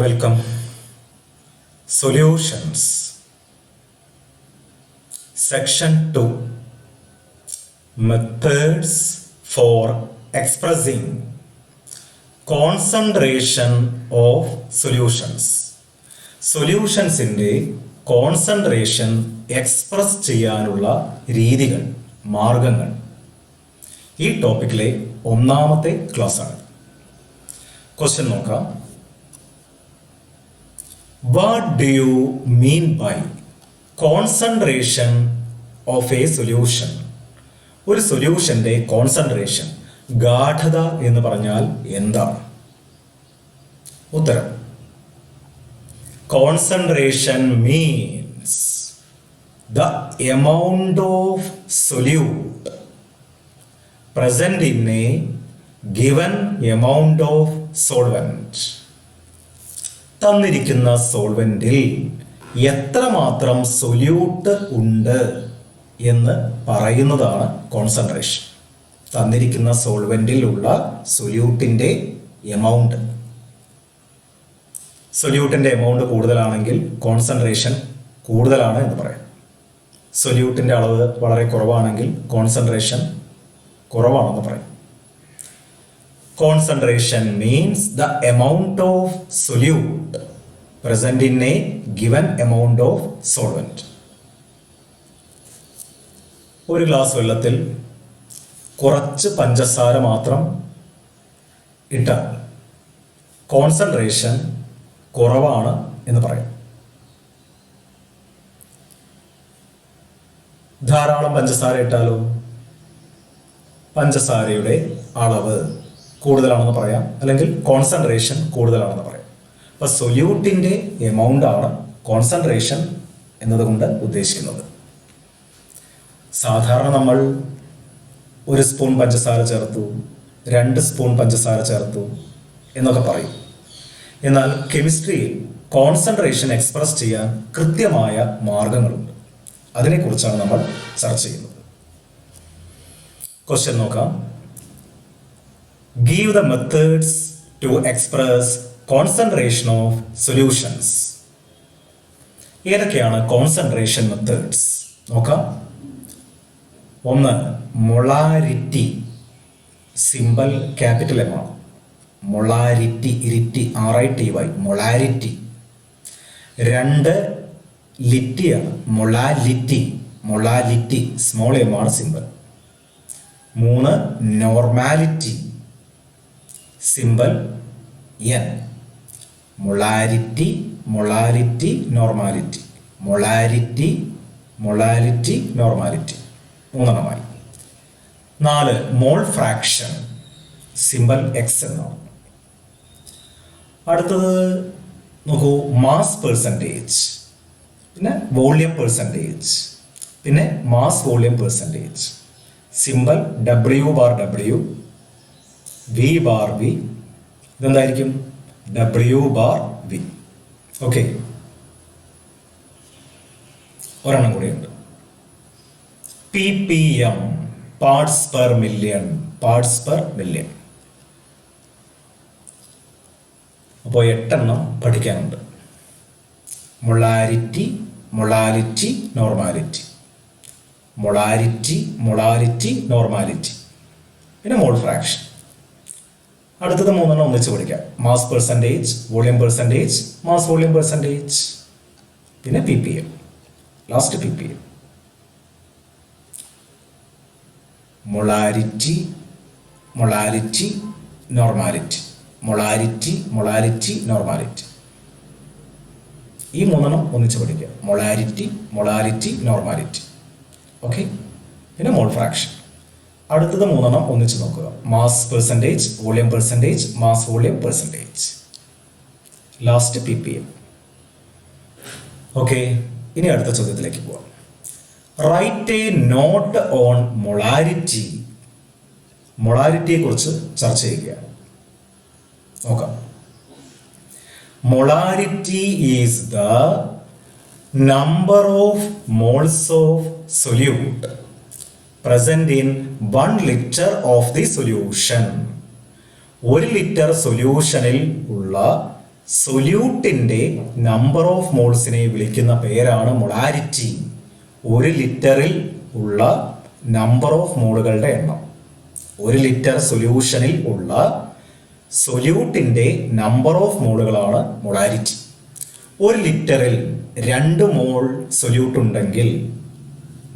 Welcome. Solutions. Section 2. Methods for expressing concentration of solutions. സൊല്യൂഷൻസിൻ്റെ concentration express ചെയ്യാനുള്ള രീതികൾ, മാർഗങ്ങൾ. ഈ ടോപ്പിക്കിലെ ഒന്നാമത്തെ ക്ലാസ്സാണ്. ക്വസ്റ്റ്യൻ നോക്കാം. What do you mean by concentration of a solution? ഒരു സൊല്യൂഷന്റെ കോൺസെൻട്രേഷൻ, ഗാഢത എന്ന് പറഞ്ഞാൽ എന്താണ്? ഉത്തരം: concentration means the amount of solute present in a given amount of solvent. തന്നിരിക്കുന്ന സോൾവെന്റിൽ എത്രമാത്രം സൊല്യൂട്ട് ഉണ്ട് എന്ന് പറയുന്നതാണ് കോൺസെൻട്രേഷൻ. തന്നിരിക്കുന്ന സോൾവെന്റിൽ ഉള്ള സൊല്യൂട്ടിൻ്റെ എമൗണ്ട്. സൊല്യൂട്ടിൻ്റെ എമൗണ്ട് കൂടുതലാണെങ്കിൽ കോൺസെൻട്രേഷൻ കൂടുതലാണ് എന്ന് പറയാം. സൊല്യൂട്ടിൻ്റെ അളവ് വളരെ കുറവാണെങ്കിൽ കോൺസെൻട്രേഷൻ കുറവാണെന്ന് പറയും. Concentration means the amount of solute present in a given amount of solvent. ഒരു ഗ്ലാസ് വെള്ളത്തിൽ കുറച്ച് പഞ്ചസാര മാത്രം ഇട്ടാൽ കോൺസെൻട്രേഷൻ കുറവാണ് എന്ന് പറയും. ധാരാളം പഞ്ചസാര ഇട്ടാലോ പഞ്ചസാരയുടെ അളവ് കൂടുതലാണെന്ന് പറയാം, അല്ലെങ്കിൽ കോൺസെൻട്രേഷൻ കൂടുതലാണെന്ന് പറയാം. അപ്പോൾ സൊല്യൂട്ടിൻ്റെ എമൗണ്ട് ആണ് കോൺസെൻട്രേഷൻ എന്നതുകൊണ്ട് ഉദ്ദേശിക്കുന്നത്. സാധാരണ നമ്മൾ 1 സ്പൂൺ പഞ്ചസാര ചേർത്തു, 2 സ്പൂൺ പഞ്ചസാര ചേർത്തു എന്നൊക്കെ പറയും. എന്നാൽ കെമിസ്ട്രിയിൽ കോൺസെൻട്രേഷൻ എക്സ്പ്രസ് ചെയ്യാൻ കൃത്യമായ മാർഗങ്ങളുണ്ട്. അതിനെക്കുറിച്ചാണ് നമ്മൾ ചർച്ച ചെയ്യുന്നത്. ക്വസ്റ്റ്യൻ നോക്കാം. Give the methods to express concentration of solutions. ഏതൊക്കെയാണ് കോൺസെൻട്രേഷൻ മെത്തേഡ്സ്? നോക്കാം. 1. മൊളാരിറ്റി. സിമ്പൽ ക്യാപിറ്റൽ എം ആണ്. മൊളാരിറ്റി, ഇരിറ്റി, RITY, മൊളാരിറ്റി. 2. ലിറ്റിയാണ്. മൊളാലിറ്റി, മൊളാലിറ്റി, സ്മോൾ എം ആണ് symbol. 3. Normality, symbol N. Molarity, molarity, normality, molarity, molality, normality. 3 4. Mole fraction, symbol X എന്നാണ്. അടുത്തത് നോക്കൂ. Mass percentage, പിന്നെ വോളിയം പെർസെൻറ്റേജ്, പിന്നെ mass volume percentage. Symbol W/W, V/V. ഇതെന്തായിരിക്കും? W/V. Okay. ഒരെണ്ണം കൂടെയുണ്ട്. PPM, parts per million, parts per million. അപ്പോൾ 8 എണ്ണം പഠിക്കാനുണ്ട്. Molarity, molality, normality, molarity, molality, normality, പിന്നെ മോൾ ഫ്രാക്ഷൻ. അടുത്തത് 3 എണ്ണം ഒന്നിച്ച് പഠിക്കാം. Mass percentage, volume percentage, mass volume percentage, പിന്നെ PPM, last PPM. Molarity, molality, normality, molarity, molality, normality. ഈ 3 എണ്ണം ഒന്നിച്ച് പഠിക്കാം. Molarity, molality, normality. ഓക്കെ. പിന്നെ മോൾ ഫ്രാക്ഷൻ. അടുത്തത് 3 എണ്ണം ഒന്നിച്ച് നോക്കുക. Mass percentage, volume percentage, mass volume percentage, last PPM. Okay. ഇനി അടുത്ത ചോദ്യത്തിലേക്ക് പോവാം. Write a note on molarity. മൊളാരിറ്റിയെ കുറിച്ച് ചർച്ച ചെയ്യുകയാണ്. നോക്കാം. Molarity is the number of moles of solute present in 1 liter of the solution. 1 litre സൊല്യൂഷനിൽ ഉള്ള സൊല്യൂട്ടിൻ്റെ നമ്പർ ഓഫ് മോൾസിനെ വിളിക്കുന്ന പേരാണ് മൊളാരിറ്റി. ഒരു ലിറ്ററിൽ ഉള്ള നമ്പർ ഓഫ് മോളുകളുടെ എണ്ണം. ഒരു ലിറ്റർ സൊല്യൂഷനിൽ ഉള്ള സൊല്യൂട്ടിൻ്റെ നമ്പർ ഓഫ് മോളുകളാണ് മൊളാരിറ്റി. ഒരു ലിറ്ററിൽ 2 മോൾ സൊല്യൂട്ട് ഉണ്ടെങ്കിൽ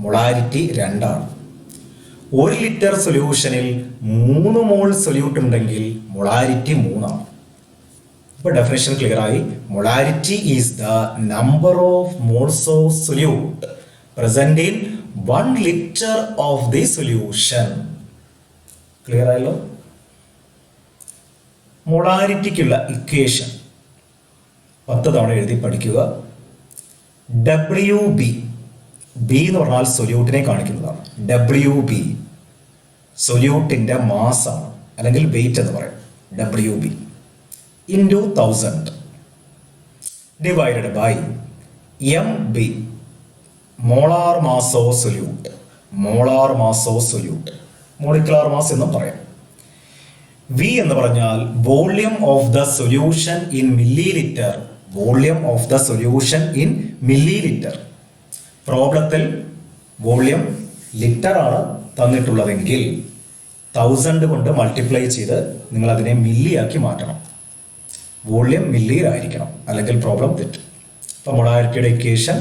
മൊളാരിറ്റി 2 ആണ്. ഒരു ലിറ്റർ സൊല്യൂഷനിൽ 3 മോൾ സൊല്യൂട്ട് ഉണ്ടെങ്കിൽ മൊളാരിറ്റി 3 ആണ്. ഇപ്പോൾ ഡെഫിനേഷൻ ക്ലിയർ ആയി. Molarity is the number of moles of solute present in 1 litre of the solution. Clear ആയല്ലോ. മൊളാരിറ്റിക്കുള്ള ഇക്വേഷൻ 10 തവണ എഴുതി പഠിക്കുക. WB, ബി എന്ന് പറഞ്ഞാൽ സൊല്യൂട്ടിനെ കാണിക്കുന്നതാണ്. WB സൊല്യൂട്ടിൻ്റെ മാസാണ്, അല്ലെങ്കിൽ വെയിറ്റ് എന്ന് പറയും. WB into 1000 divided by MB, molar mass of solute. Molar mass of solute, molecular mass എന്നും പറയാം. വി എന്ന് പറഞ്ഞാൽ volume of the solution in millilitre. Volume of the solution in millilitre. പ്രോബ്ലത്തിൽ volume litre ആണ് തന്നിട്ടുള്ളതെങ്കിൽ 1000 കൊണ്ട് multiply ചെയ്ത് നിങ്ങൾ അതിനെ മില്ലി ആക്കി മാറ്റണം. വോള്യം മില്ലിയിലായിരിക്കണം, അല്ലെങ്കിൽ പ്രോബ്ലം തെറ്റും. അപ്പോൾ മൊളാരിറ്റിയുടെ equation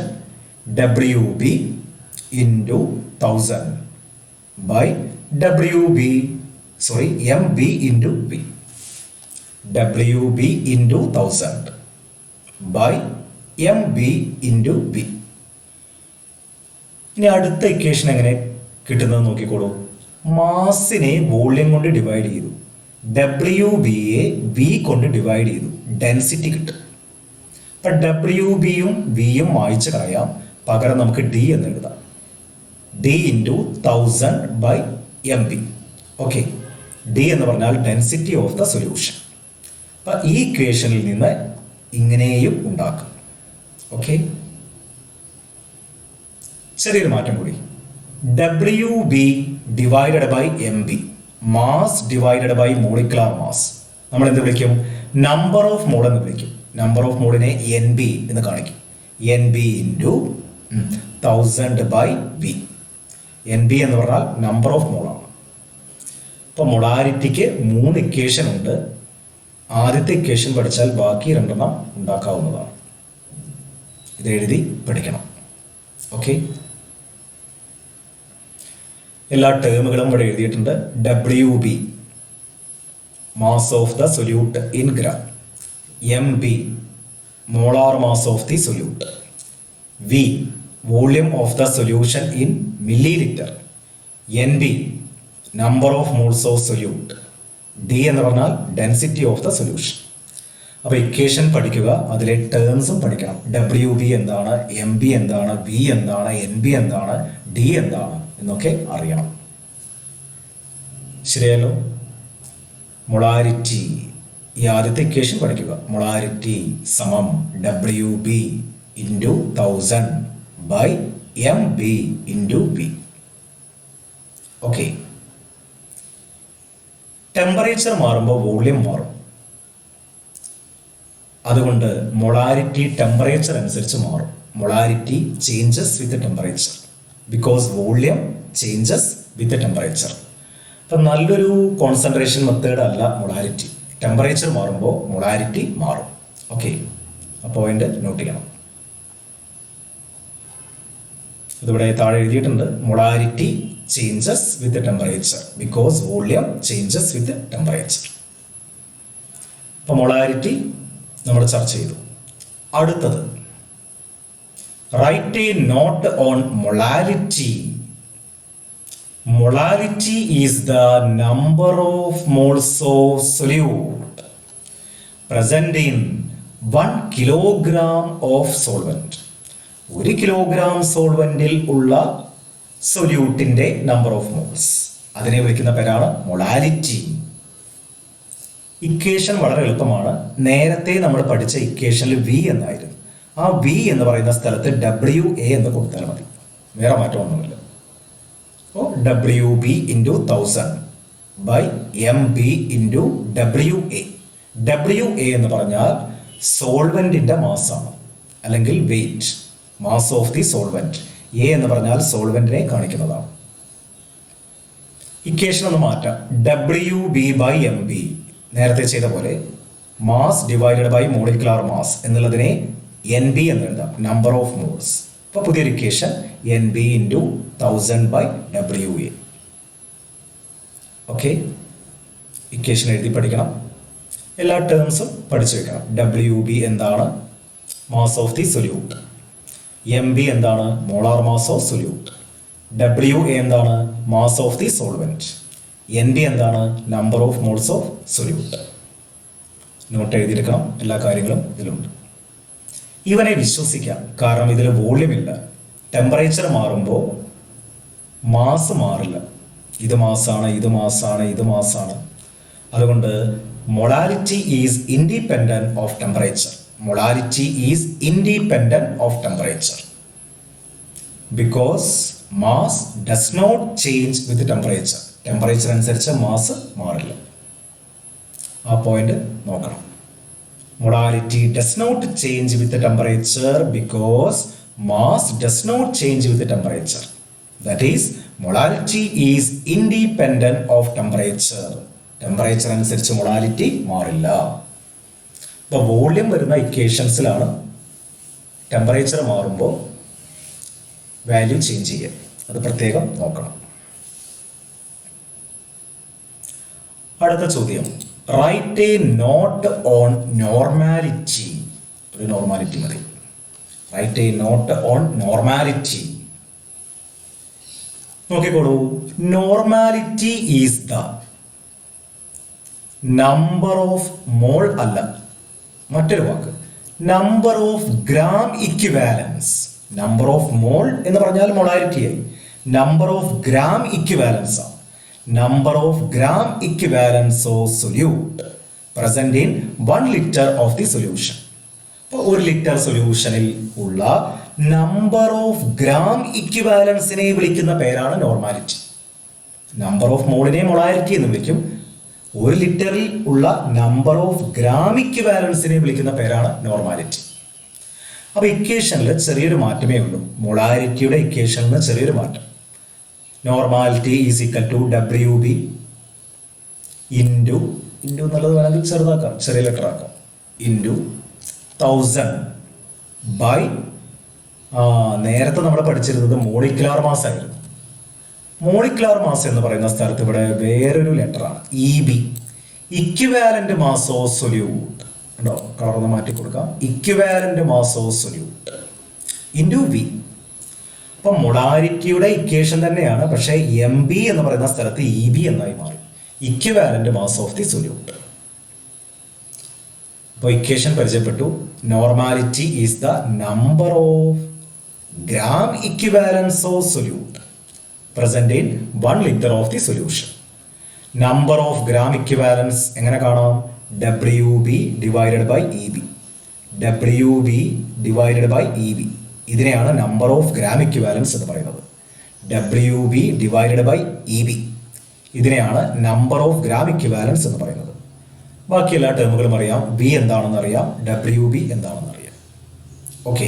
WB into 1000 by MB into B. WB into 1000 by MB into B. ഇനി അടുത്ത ഇക്വേഷൻ എങ്ങനെ കിട്ടുന്നത് നോക്കിക്കോളൂ. മാസിനെ വോള്യം കൊണ്ട് ഡിവൈഡ് ചെയ്തു. WBയെ V കൊണ്ട് ഡിവൈഡ് ചെയ്തു. ഡെൻസിറ്റി കിട്ടും. അപ്പം WBയും Vയും വായിച്ച് കളയാം. പകരം നമുക്ക് D എന്ന് എഴുതാം. D into 1000 by MB. Okay, D എന്ന് പറഞ്ഞാൽ ഡെൻസിറ്റി ഓഫ് ദ സൊല്യൂഷൻ. അപ്പം ഈ ഇക്വേഷനിൽ നിന്ന് ഇങ്ങനെയും ഉണ്ടാക്കും. ഓക്കെ, ചെറിയൊരു മാറ്റം കൂടി. WB divided by MB, mass divided by molecular mass. നമ്മൾ എന്ത് വിളിക്കും? നമ്പർ ഓഫ് മോൾ എന്ന് വിളിക്കും. നമ്പർ ഓഫ് മോളിനെ NB എന്ന് കാണിക്കും. NB into 1000 by V. NB എന്ന് പറഞ്ഞാൽ നമ്പർ ഓഫ് മോളാണ്. അപ്പോൾ മൊളാരിറ്റിക്ക് 3 ഇക്വേഷൻ ഉണ്ട്. ആദ്യത്തെ ഇക്വേഷൻ പഠിച്ചാൽ ബാക്കി 2 ഉണ്ടാക്കാവുന്നതാണ്. ഇത് എഴുതി പഠിക്കണം. ഓക്കെ, എല്ലാ ടേമുകളും ഇവിടെ എഴുതിയിട്ടുണ്ട്. WB mass of the solute in gram. MB molar mass of the solute. V volume of the solution in milli litre. NB number of moles of solute. D എന്ന് പറഞ്ഞാൽ ഡെൻസിറ്റി ഓഫ് ദ സൊല്യൂഷൻ. അപ്പോൾ equation പഠിക്കുക, അതിലെ ടേംസും പഠിക്കണം. WB എന്താണ്, MB എന്താണ്, V എന്താണ്, NB എന്താണ്, D എന്താണ് എന്നൊക്കെ അറിയണം. ശരിയല്ലോ. മൊളാരിറ്റി, ഈ ആദ്യത്തെ ഇക്വേഷൻ പഠിക്കുക. മൊളാരിറ്റി സമം WB into 1000 by MB into B. Okay, temperature മാറുമ്പോൾ വോള്യം മാറും. അതുകൊണ്ട് മൊളാരിറ്റി ടെമ്പറേച്ചർ അനുസരിച്ച് മാറും. Molarity changes with temperature because volume changes with temperature. അപ്പം നല്ലൊരു കോൺസെൻട്രേഷൻ മെത്തേഡ് അല്ല മൊളാരിറ്റി. ടെമ്പറേച്ചർ മാറുമ്പോൾ മൊളാരിറ്റി മാറും. ഓക്കെ, ആ പോയിന്റ് നോട്ട് ചെയ്യണം. ഇതിവിടെ താഴെ എഴുതിയിട്ടുണ്ട്. Molarity changes with temperature because volume changes with temperature. അപ്പം മൊളാരിറ്റി നമ്മൾ ചർച്ച ചെയ്തു. അടുത്തത് write a note on molarity. Molarity is the number of moles of solute present in 1 kilogram of solvent. 1 kilogram സോൾവെന്റിൽ ഉള്ള സൊല്യൂട്ടിന്റെ നമ്പർ ഓഫ് മോൾസ്, അതിനെ വിളിക്കുന്ന പേരാണ് molarity. Equation വളരെ എളുപ്പമാണ്. നേരത്തെ നമ്മൾ പഠിച്ച ഇക്വേഷനിൽ V എന്നായിരുന്നു. ആ V എന്ന് പറയുന്ന സ്ഥലത്ത് WA എന്ന് കൊടുത്താൽ മതി, വേറെ മാറ്റമൊന്നുമില്ല. WB into 1000 by MB into WA. WA എന്ന് പറഞ്ഞാൽ സോൾവെന്റിന്റെ മാസാണ്, അല്ലെങ്കിൽ weight, mass of the solvent. A എന്ന് പറഞ്ഞാൽ സോൾവെന്റിനെ കാണിക്കുന്നതാണ്. ഇക്വേഷൻ ഒന്ന് മാറ്റാം. WB/MB നേരത്തെ ചെയ്ത പോലെ mass divided by molecular mass എന്നുള്ളതിനെ NB എന്ന് എഴുതാം, നമ്പർ ഓഫ് മോൾസ്. അപ്പോൾ പുതിയൊരു equation NB × 1000/WA. Okay, equation എഴുതി പഠിക്കണം. എല്ലാ ടേംസും പഠിച്ചു വെക്കണം. WB എന്താണ്? Mass of the solute. MB എന്താണ്? Molar mass of solute. WA എന്താണ്? Mass of the solvent. NB എന്താണ്? Number of moles of solute. Note എഴുതിയെടുക്കണം. എല്ലാ കാര്യങ്ങളും ഇതിലുണ്ട്. ഇവനെ വിശ്വസിക്കാം, കാരണം ഇതിൽ വോള്യം ഇല്ല. ടെമ്പറേച്ചർ മാറുമ്പോൾ മാസ് മാറില്ല. ഇത് മാസാണ്, ഇത് മാസാണ്, ഇത് മാസാണ്. അതുകൊണ്ട് molality is independent of temperature. Molality is independent of temperature because mass does not change with temperature. Temperature അനുസരിച്ച് മാസ് മാറില്ല. ആ പോയിന്റ് നോക്കണം. Molality does not change with the temperature because mass does not change with the temperature. That is, molality is independent of temperature. Temperature അനുസരിച്ച് molality മാറില്ല. ഇപ്പോൾ volume വരുന്ന ഇക്വേഷൻസിലാണ് temperature മാറുമ്പോൾ വാല്യൂ ചേഞ്ച് ചെയ്യുക. അത് പ്രത്യേകം നോക്കണം. അടുത്ത ചോദ്യം, write a note on normality. ഒരു നോർമാലിറ്റി മതി. Write a note on normality. നോക്കിക്കോളൂ. Normality is the number of mole അല്ല, മറ്റൊരു വാക്ക്, number of gram equivalents. Number of mole എന്ന് പറഞ്ഞാൽ മൊളാരിറ്റി ആയി. നമ്പർ ഓഫ് ഗ്രാം ഇക്വിവാലൻസ് ആണ്. Number of gram equivalents of solute present in 1 litre of the solution. അപ്പോൾ 1 litre സൊല്യൂഷനിൽ ഉള്ള നമ്പർ ഓഫ് ഗ്രാം ഇക്വിവാലൻസിനെ വിളിക്കുന്ന പേരാണ് നോർമാലിറ്റി. നമ്പർ ഓഫ് മോളിനെ മൊളാരിറ്റി എന്ന് വിളിക്കും. 1 ലിറ്ററിൽ ഉള്ള നമ്പർ ഓഫ് ഗ്രാം ഇക്വിവാലൻസിനെ വിളിക്കുന്ന പേരാണ് നോർമാലിറ്റി. അപ്പോൾ ഇക്വേഷനിൽ ചെറിയൊരു മാറ്റമേ ഉള്ളൂ. മൊളാരിറ്റിയുടെ ഇക്വേഷനിൽ നിന്ന് ചെറിയൊരു മാറ്റം. Normality is equal to WB into എന്നുള്ളത് വേണമെങ്കിൽ ചെറുതാക്കാം, ചെറിയ ലെറ്റർ ആക്കാം, ഇൻറ്റു 1000 ബൈ നേരത്തെ നമ്മൾ പഠിച്ചിരുന്നത് മോളിക്കുലാർ മാസ് ആയിരുന്നു. മോളിക്കുലാർ മാസ് എന്ന് പറയുന്ന സ്ഥലത്ത് ഇവിടെ വേറൊരു ലെറ്ററാണ് EB, equivalent mass of solute. ഉണ്ടോ? കളർന്ന് മാറ്റി കൊടുക്കാം. Equivalent mass of solute into V. അപ്പം മൊളാരിറ്റിയുടെ ഇക്വേഷൻ തന്നെയാണ്, പക്ഷേ MB എന്ന് പറയുന്ന സ്ഥലത്ത് EB എന്നായി മാറി. Equivalent mass of the solute. അപ്പോൾ ഇക്വേഷൻ പരിചയപ്പെട്ടു. Normality is the number of gram equivalents of solute present in 1 litre of the solution. Number of gram equivalents എങ്ങനെ കാണാം? WB divided by EB. WB divided by EB. ഇതിനെയാണ് number of gram equivalents എന്ന് പറയുന്നത്. WB divided by EB. ഇതിനെയാണ് number of gram equivalents എന്ന് പറയുന്നത്. ബാക്കി എല്ലാ ടേമുകളും അറിയാം. V എന്താണെന്ന് അറിയാം, WB എന്താണെന്ന് അറിയാം. ഓക്കെ,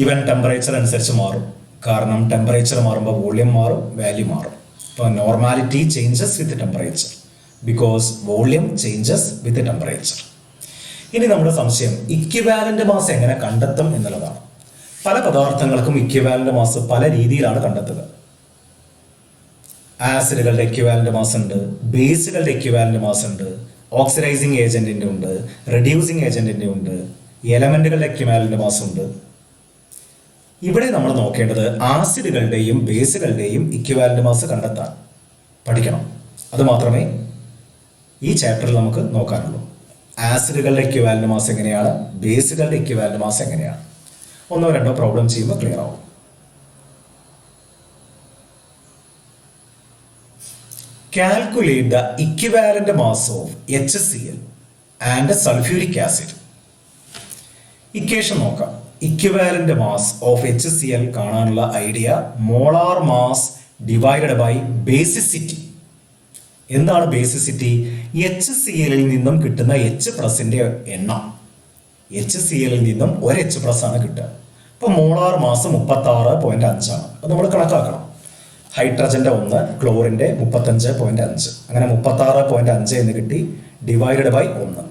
ഈവൻ ടെമ്പറേച്ചർ അനുസരിച്ച് മാറും. കാരണം ടെമ്പറേച്ചർ മാറുമ്പോൾ വോള്യം മാറും, വാല്യൂ മാറും. അപ്പോൾ normality changes with temperature because volume changes with temperature. ഇനി നമ്മുടെ സംശയം ഇക്വിവാലന്റ് മാസ് എങ്ങനെ കണ്ടെത്തും എന്നുള്ളതാണ്. പല പദാർത്ഥങ്ങൾക്കും ഇക്വിവാലന്റ് മാസ് പല രീതിയിലാണ് കണ്ടെത്തുക. ആസിഡുകളുടെ ഇക്വിവാലന്റ് മാസ് ഉണ്ട്, ബേസുകളുടെ ഇക്വിവാലന്റ് മാസ് ഉണ്ട്, ഓക്സിഡൈസിങ് ഏജന്റിന്റെ ഉണ്ട്, റെഡ്യൂസിങ് ഏജന്റിന്റെ ഉണ്ട്, എലമെന്റുകളുടെ ഇക്വിവാലന്റ് മാസ് ഉണ്ട്. ഇവിടെ നമ്മൾ നോക്കേണ്ടത് ആസിഡുകളുടെയും ബേസുകളുടെയും ഇക്വിവാലന്റ് മാസ് കണ്ടെത്താൻ പഠിക്കണം. അത് മാത്രമേ ഈ ചാപ്റ്ററിൽ നമുക്ക് നോക്കാനുള്ളൂ. ആസിഡുകളുടെ ഇക്വിവാലന്റ് മാസ് എങ്ങനെയാണ്, ബേസുകളുടെ ഇക്വിവാലന്റ് മാസ് എങ്ങനെയാണ്, 1-2 പ്രോബ്ലം ചെയ്യുമ്പോൾ ക്ലിയർ ആവും. Calculate the equivalent mass of HCl and sulphuric acid. Equation നോക്കാം. ഇക്വിവാലന്റ് മാസ് ഓഫ് HCl കാണാനുള്ള idea molar mass divided by basicity. എന്താണ് ബേസിസിറ്റി? HCl നിന്നും കിട്ടുന്ന H+ന്റെ എണ്ണം. HCl നിന്നും ഒരു H+ ആണ് കിട്ടുക. അപ്പോൾ മോളാർ മാസ് 36.5 ആണ്. അത് നമ്മൾ കണക്കാക്കണം. ഹൈഡ്രജന്റെ 1, ക്ലോറിന്റെ 35.5, അങ്ങനെ 36.5 എന്ന് കിട്ടി, ഡിവൈഡഡ് ബൈ 1.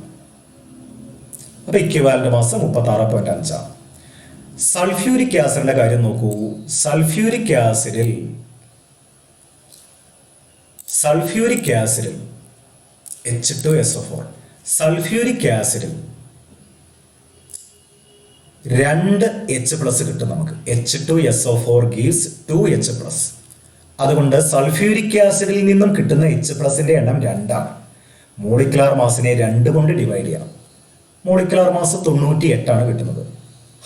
അപ്പൊ ഇക്വിവാലന്റ് മാസ് 36.5 ആണ്. സൾഫ്യൂരിക് ആസിഡിന്റെ കാര്യം നോക്കൂ. സൾഫ്യൂരിക് ആസിഡിൽ H2SO4, സൾഫ്യൂരിക് ആസിഡിൽ 2 H+ കിട്ടും നമുക്ക്. H2SO4 gives 2H+. അതുകൊണ്ട് സൾഫ്യൂരിക് ആസിഡിൽ നിന്നും കിട്ടുന്ന H+ന്റെ എണ്ണം 2 ആണ്. മോളിക്കുലാർ മാസിനെ 2 കൊണ്ട് ഡിവൈഡ് ചെയ്യണം. മോളിക്കുലാർ മാസ് 98 ആണ് കിട്ടുന്നത്.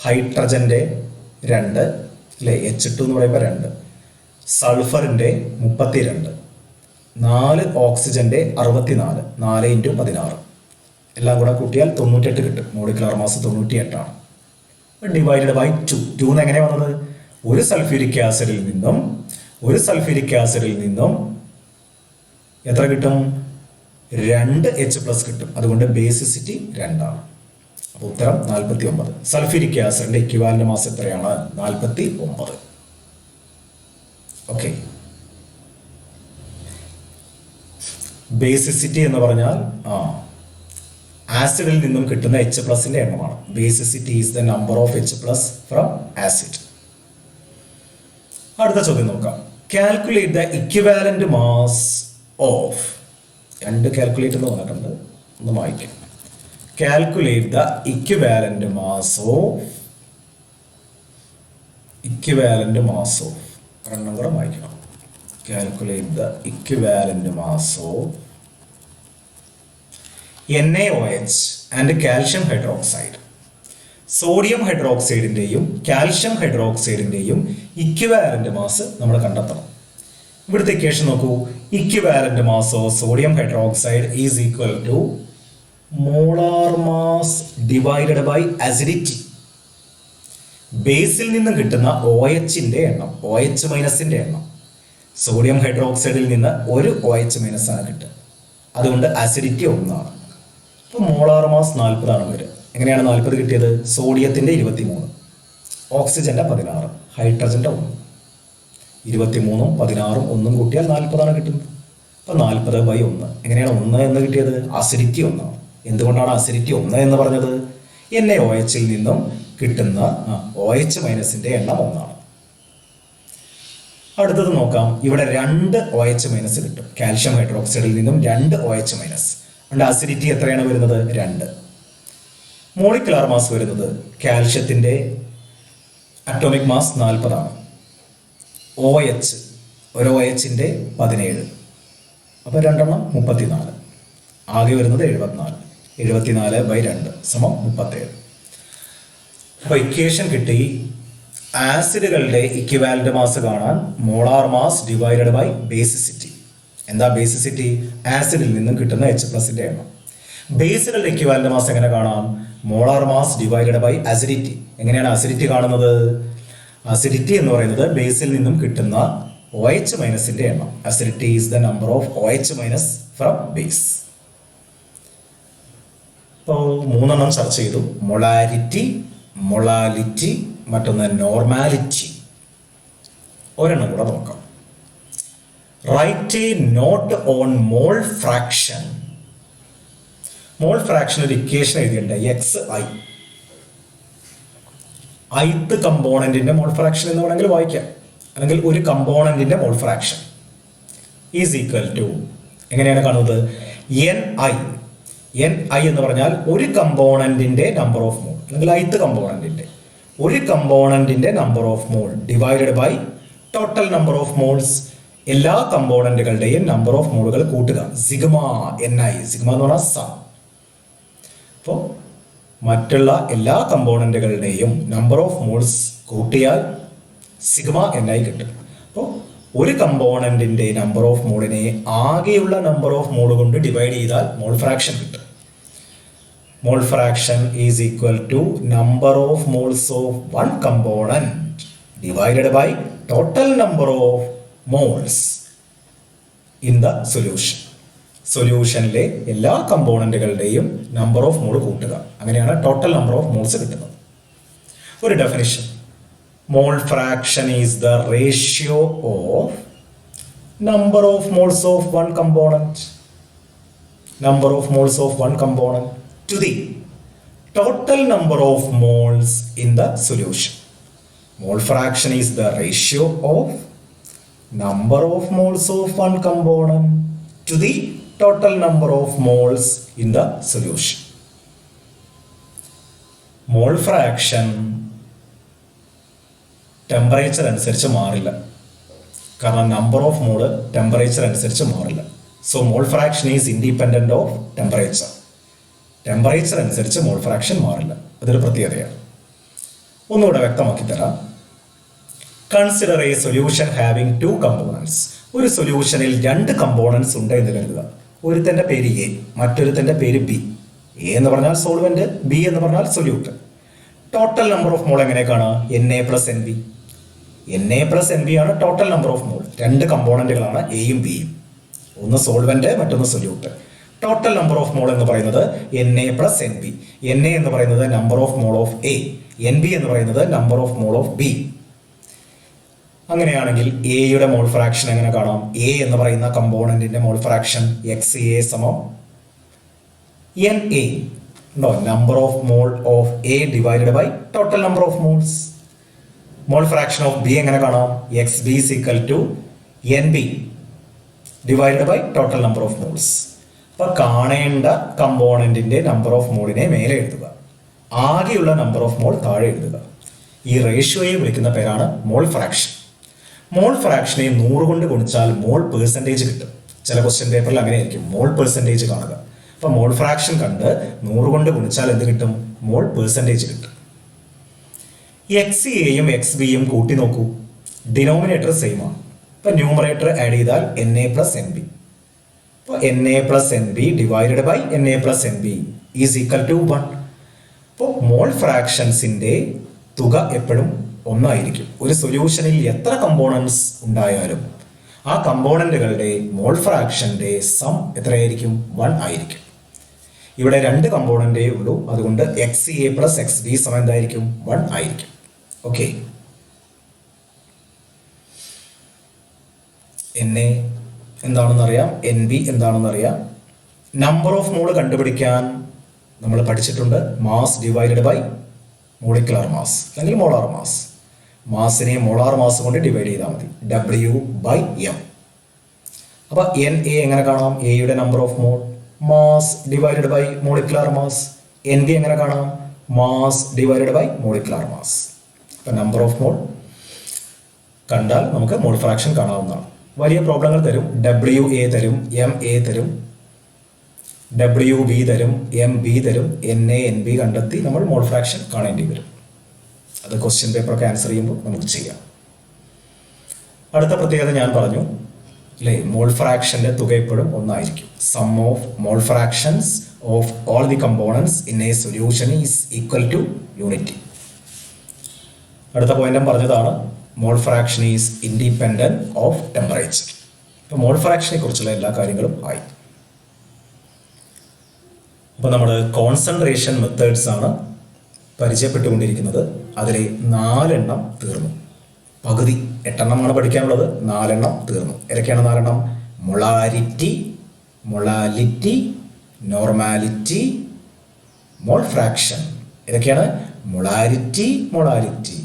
ഹൈഡ്രജന്റെ 2 അല്ലേ, H2 എന്ന് പറയുമ്പോൾ 2, സൾഫറിന്റെ 32, 4 ഓക്സിജന്റെ 64, 4 × 16 എല്ലാം കൂടെ കൂട്ടിയാൽ 98 കിട്ടും. മോളിക്കുലാർ മാസ് 98 ആണ്. ഡിവൈഡഡ് ബൈ 2 എങ്ങനെ വന്നത്? ഒരു സൾഫ്യൂരിക് ആസിഡിൽ നിന്നും എത്ര കിട്ടും? 2 H+ കിട്ടും. അതുകൊണ്ട് ബേസിസിറ്റി 2 ആണ്. അപ്പോൾ ഉത്തരം 49. സൾഫ്യൂരിക് ആസിഡിന്റെ ഇക്വിവാലന്റ് മാസ് എത്രയാണ്? 49. ഓക്കെ. ബേസിസിറ്റി എന്ന് പറഞ്ഞാൽ ആസിഡിൽ നിന്നും കിട്ടുന്ന H+ന്റെ എണ്ണമാണ്. Basicity is the number of H+ from acid. അടുത്ത ചോദ്യം നോക്കാം. Calculate the equivalent mass of, 2 calculate എന്ന് പറഞ്ഞിട്ടുണ്ട്, ഒന്ന് വായിക്കാം. Calculate the equivalent mass of, ഒരെണ്ണം കൂടെ വായിക്കണം. Calculate the equivalent mass of NaOH and calcium hydroxide. Sodium ഹൈഡ്രോക്സൈഡിന്റെയും കാൽഷ്യം ഹൈഡ്രോക്സൈഡിന്റെയും ഇക്വിവാലന്റ് മാസ് നമ്മൾ കണ്ടെത്തണം. ഇവിടുത്തെ ഇക്വേഷൻ നോക്കൂ. Equivalent mass of sodium hydroxide is equal to molar mass divided by acidity. ബേസിൽ നിന്നും കിട്ടുന്ന OHന്റെ എണ്ണം, OH- എണ്ണം. സോഡിയം ഹൈഡ്രോക്സൈഡിൽ നിന്ന് ഒരു OH- ആണ് കിട്ടുക. അതുകൊണ്ട് അസിഡിറ്റി 1 ആണ്. അപ്പോൾ മോളാർ മാസ് 40 ആണ് വരിക. എങ്ങനെയാണ് 40 കിട്ടിയത്? സോഡിയത്തിന്റെ 23, ഓക്സിജന്റെ 16, ഹൈഡ്രജന്റെ 1. 23ഉം 16ഉം 1ഉം കൂട്ടിയാൽ 40 ആണ് കിട്ടുന്നത്. അപ്പോൾ 40/1. എങ്ങനെയാണ് 1 എന്ന് കിട്ടിയത്? അസിഡിറ്റി 1 ആണ്. എന്തുകൊണ്ടാണ് അസിഡിറ്റി 1 എന്ന് പറഞ്ഞത്? NaOHൽ നിന്നും കിട്ടുന്ന OH- എണ്ണം 1 ആണ്. അടുത്തത് നോക്കാം. ഇവിടെ 2 OH- കിട്ടും. കാൽഷ്യം ഹൈഡ്രോക്സൈഡിൽ നിന്നും 2 OH-. അതുകൊണ്ട് അസിഡിറ്റി എത്രയാണ് വരുന്നത്? 2. മോളിക്കുലാർ മാസ് വരുന്നത്, കാൽഷ്യത്തിന്റെ അറ്റോമിക് മാസ് 40 ആണ്. OH, ഒരു OHന്റെ 17, അപ്പോൾ 2 എണ്ണം 34. ആകെ വരുന്നത് 74. 74/2 സമം 37. അപ്പോൾ ഇക്വേഷൻ കിട്ടി. ആസിഡുകളുടെ ഇക്വിവാലന്റ് മാസ് കാണാൻ molar mass divided by basicity. എന്താ ബേസിസിറ്റി? ആസിഡിൽ നിന്നും കിട്ടുന്ന H+ന്റെ എണ്ണം. ബേസുകളുടെ ഇക്വിവാലന്റ് മാസ് എങ്ങനെ കാണാം? Molar mass divided by acidity. എങ്ങനെയാണ് അസിഡിറ്റി കാണുന്നത്? അസിഡിറ്റി എന്ന് പറയുന്നത് ബേസിൽ നിന്നും കിട്ടുന്ന OH- എണ്ണം. Acidity is the number of OH- from base. ഇപ്പോൾ 3 എണ്ണം ചർച്ച ചെയ്തു. മൊളാലിറ്റി, മറ്റൊന്ന് നോർമാലിറ്റി. ഒരെണ്ണം കൂടെ നോക്കാം. Write a note on mole fraction. Mole fraction ഒരു ഇക്വേഷൻ എഴുതിയിട്ടുണ്ട്. XI, ith കമ്പോണന്റിന്റെ മോൾ ഫ്രാക്ഷൻ എന്ന് വേണമെങ്കിൽ വായിക്കാം. അല്ലെങ്കിൽ ഒരു കമ്പോണന്റിന്റെ mole fraction is equal to, എങ്ങനെയാണ് കാണുന്നത്? NI എന്ന് പറഞ്ഞാൽ ഒരു കമ്പോണന്റിന്റെ നമ്പർ ഓഫ് മോൾ, അല്ലെങ്കിൽ ith കമ്പോണന്റിന്റെ ഒരു കമ്പോണന്റിന്റെ number of mole divided by total number of moles. എല്ലാ കമ്പോണന്റുകളുടെയും നമ്പർ ഓഫ് മോളുകൾ കൂട്ടുക. സിഗ്മ NI, സിഗ്മ എന്ന് പറഞ്ഞാൽ സം. അപ്പോൾ മറ്റുള്ള എല്ലാ കമ്പോണന്റുകളുടെയും നമ്പർ ഓഫ് മോൾസ് കൂട്ടിയാൽ സിഗ്മ NI കിട്ടും. അപ്പോൾ ഒരു കമ്പോണന്റിന്റെ നമ്പർ ഓഫ് മോളിനെ ആകെയുള്ള നമ്പർ ഓഫ് മോൾ കൊണ്ട് ഡിവൈഡ് ചെയ്താൽ മോൾ ഫ്രാക്ഷൻ കിട്ടും. Mole fraction is equal to number of moles of one component divided by total number of moles in the solution. സൊല്യൂഷനിലെ എല്ലാ കമ്പോണന്റുകളുടെയും നമ്പർ ഓഫ് മോൾ കൂട്ടുക. അങ്ങനെയാണ് ടോട്ടൽ നമ്പർ ഓഫ് മോൾസ് കിട്ടുന്നത്. ഒരു definition: mole fraction is the ratio of number of moles of one component to the total number of moles in the solution. Mole fraction is the ratio of number of moles of one component to the total number of moles in the solution. Mole fraction temperature അനുസരിച്ച് മാറില്ല. കാരണം number of mole temperature അനുസരിച്ച് മാറില്ല. So mole fraction is independent of temperature. Temperature അനുസരിച്ച് mole fraction മാറില്ല. അതൊരു പ്രത്യേകതയാണ്. ഒന്നുകൂടെ വ്യക്തമാക്കി തരാം. Consider a solution having two components. ഒരു സൊല്യൂഷനിൽ രണ്ട് കമ്പോണൻസ് ഉണ്ട് എന്ന് കരുതുക. ഒരുത്തൻ്റെ പേര് എ, മറ്റൊരുത്തൻ്റെ പേര് ബി. എ എന്ന് പറഞ്ഞാൽ സോൾവെന്റ്, ബി എന്ന് പറഞ്ഞാൽ സൊല്യൂട്ട്. ടോട്ടൽ നമ്പർ ഓഫ് മോൾ എങ്ങനെ കാണാം? Na plus N B. Na plus N B ആണ് ടോട്ടൽ നമ്പർ ഓഫ് മോൾ. രണ്ട് കമ്പോണന്റുകളാണ് എയും ബിയും. ഒന്ന് സോൾവെന്റ്, മറ്റൊന്ന് solute. Total number of mole എന്ന് പറയുന്നത് Na plus N B. Na എന്ന് പറയുന്നത് number of mole of A, N B എന്ന് പറയുന്നത് number of mole of B. അങ്ങനെയാണെങ്കിൽ എയുടെ മോൾ ഫ്രാക്ഷൻ എങ്ങനെ കാണാം? എ എന്ന് പറയുന്ന കമ്പോണന്റിന്റെ മോൾ ഫ്രാക്ഷൻ XA സമം Na ഉണ്ടോ? Number of mole of A divided by total number of moles. Mole fraction of B എങ്ങനെ കാണാം? XB is equal to NB divided by total number of moles. അപ്പൊ കാണേണ്ട കമ്പോണന്റിന്റെ number of മോളിനെ മേലെ എഴുതുക, ആകെയുള്ള number of മോൾ താഴെ എഴുതുക. ഈ റേഷ്യോയെ വിളിക്കുന്ന പേരാണ് മോൾ ഫ്രാക്ഷൻ. മോൾ ഫ്രാക്ഷനെ 100 കൊണ്ട് ഗുണിച്ചാൽ മോൾ പെർസെൻറ്റേജ് കിട്ടും. ചില ക്വസ്റ്റ്യൻ പേപ്പറിൽ അങ്ങനെ ആയിരിക്കും, മോൾ പെർസെൻറ്റേജ് കാണുക. അപ്പൊ മോൾ ഫ്രാക്ഷൻ കണ്ട് 100 കൊണ്ട് ഗുണിച്ചാൽ എന്ത് കിട്ടും? മോൾ പെർസെൻറ്റേജ് കിട്ടും. XAയും XBയും കൂട്ടി നോക്കൂ. ഡിനോമിനേറ്റർ സെയിം ആണ്. ഇപ്പൊ ന്യൂമറേറ്റർ ആഡ് ചെയ്താൽ Na പ്ലസ് എൻ ബി. അപ്പോൾ Na plus N B divided by Na plus N B is equal to 1. അപ്പോൾ മോൾ ഫ്രാക്ഷൻസിന്റെ തുക എപ്പോഴും ഒന്നായിരിക്കും. ഒരു സൊല്യൂഷനിൽ എത്ര കമ്പോണൻസ് ഉണ്ടായാലും ആ കമ്പോണന്റുകളുടെ മോൾ ഫ്രാക്ഷന്റെ സം എത്രയായിരിക്കും? 1 ആയിരിക്കും. ഇവിടെ രണ്ട് കമ്പോണന്റേ ഉള്ളൂ, അതുകൊണ്ട് XA പ്ലസ് XB സമം എന്തായിരിക്കും? 1 ആയിരിക്കും. ഓക്കെ, Na എന്താണെന്ന് അറിയാം, NB എന്താണെന്ന് അറിയാം. നമ്പർ ഓഫ് മോൾ കണ്ടുപിടിക്കാൻ നമ്മൾ പഠിച്ചിട്ടുണ്ട് mass divided by molecular mass അല്ലെങ്കിൽ മോളാർ മാസ്. മാസിനെ മോളാർ മാസ് കൊണ്ട് ഡിവൈഡ് ചെയ്താൽ മതി. W/m. അപ്പൊ Na എങ്ങനെ കാണാം? എയുടെ number of mole mass divided by molecular mass. NB എങ്ങനെ കാണാം? Mass divided by molecular mass. അപ്പൊ നമ്പർ ഓഫ് മോൾ കണ്ടാൽ നമുക്ക് മോൾ ഫ്രാക്ഷൻ കാണാവുന്നതാണ്. വലിയ പ്രോബ്ലങ്ങൾ തരും. WA തരും, MA തരും, WB തരും, MB തരും. Na NB കണ്ടെത്തി നമ്മൾ മോൾ ഫ്രാക്ഷൻ കാണേണ്ടി വരും. അത് ക്വസ്റ്റ്യൻ പേപ്പറൊക്കെ ആൻസർ ചെയ്യുമ്പോൾ നമുക്ക് ചെയ്യാം. അടുത്ത പ്രത്യേകത ഞാൻ പറഞ്ഞു അല്ലേ, മോൾ ഫ്രാക്ഷന്റെ തുക എപ്പോഴും ഒന്നായിരിക്കും. Sum of mole fractions of all the components in a solution is equal to unity. അടുത്ത പോയിന്റും പറഞ്ഞതാണ് mole fraction is independent of temperature. ഇപ്പൊ മോൾ ഫ്രാക്ഷനെ കുറിച്ചുള്ള എല്ലാ കാര്യങ്ങളും ആയി. അപ്പോൾ നമ്മൾ കോൺസെൻട്രേഷൻ മെത്തേഡ്സ് ആണ് പരിചയപ്പെട്ടുകൊണ്ടിരിക്കുന്നത്. അതിലെ 4 എണ്ണം തീർന്നു. പകുതി 8 എണ്ണമാണ് പഠിക്കാനുള്ളത്, 4 എണ്ണം തീർന്നു. ഏതൊക്കെയാണ് 4 എണ്ണം? Molarity, molality, normality, mole fraction. ഏതൊക്കെയാണ്? Molarity, molality,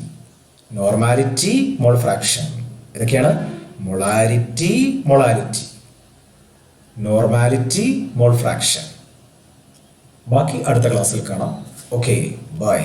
normality, mole fraction. ഏതൊക്കെയാണ്? Molarity, molality, normality, mole fraction. ബാക്കി അടുത്ത ക്ലാസ്സിൽ കാണാം. Okay, by.